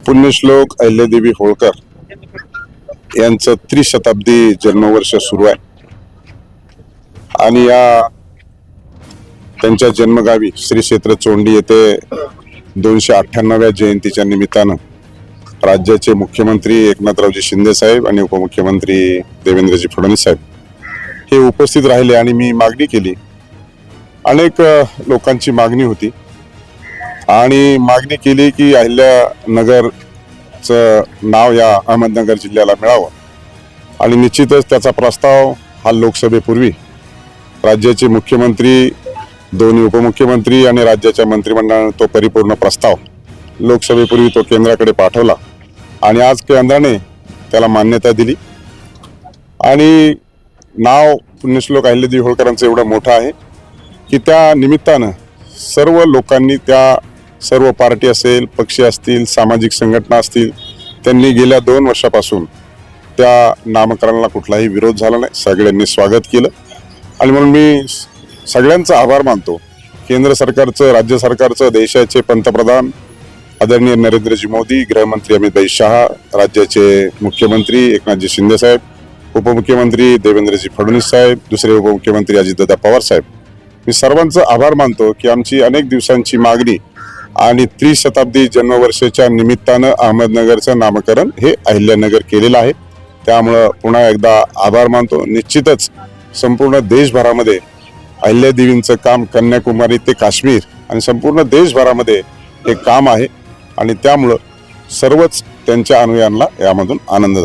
पुण्यश्लोक अहिल्यादेवी होळकर यांचं त्रिशताब्दी जन्मवर्ष सुरू आहे आणि या त्यांच्या जन्मगावी श्री क्षेत्र चोंडी येथे 298व्या जयंतीच्या निमित्तानं राज्याचे मुख्यमंत्री एकनाथरावजी शिंदे साहेब आणि उपमुख्यमंत्री देवेंद्रजी फडणवीस साहेब हे उपस्थित राहिले आणि मी मागणी केली. अनेक लोकांची मागणी होती आणि मागणी केली की अहिल्यानगरचं नाव या अहमदनगर जिल्ह्याला मिळावं आणि निश्चितच त्याचा प्रस्ताव हा लोकसभेपूर्वी राज्याचे मुख्यमंत्री, दोन्ही उपमुख्यमंत्री आणि राज्याच्या मंत्रिमंडळाने तो परिपूर्ण प्रस्ताव लोकसभेपूर्वी तो केंद्राकडे पाठवला आणि आज केंद्राने त्याला मान्यता दिली. आणि नाव पुण्यश्लोक अहिल्यादेवी होळकरांचं एवढं मोठं आहे की त्या निमित्तानं सर्व लोकांनी, त्या सर्व पार्टी असेल, पक्ष असतील, सामाजिक संघटना असतील, त्यांनी गेल्या 2 वर्षापासून त्या नामकरणाला कुठलाही विरोध झाला नाही. सगळ्यांनी स्वागत केलं आणि म्हणून मी सगळ्यांचा आभार मानतो. केंद्र सरकारचं, राज्य सरकारचं, देशाचे पंतप्रधान आदरणीय नरेंद्रजी मोदी, गृहमंत्री अमितभाई शहा, राज्याचे मुख्यमंत्री एकनाथजी शिंदे साहेब, उपमुख्यमंत्री देवेंद्रजी फडणवीस साहेब, दुसरे उपमुख्यमंत्री अजितदादा पवार साहेब, मी सर्वांचा आभार मानतो की आमची अनेक दिवसांची मागणी आणि त्रिशताब्दी जन्मवर्षाच्या निमित्तानं अहमदनगरचं नामकरण हे अहिल्यानगर केलेलं आहे. त्यामुळं पुन्हा एकदा आभार मानतो. निश्चितच संपूर्ण देशभरामध्ये अहिल्यादेवींचं काम कन्याकुमारी ते काश्मीर आणि संपूर्ण देशभरामध्ये हे काम आहे आणि त्यामुळं सर्वच त्यांच्या अनुयायांना यामधून आनंद झाला.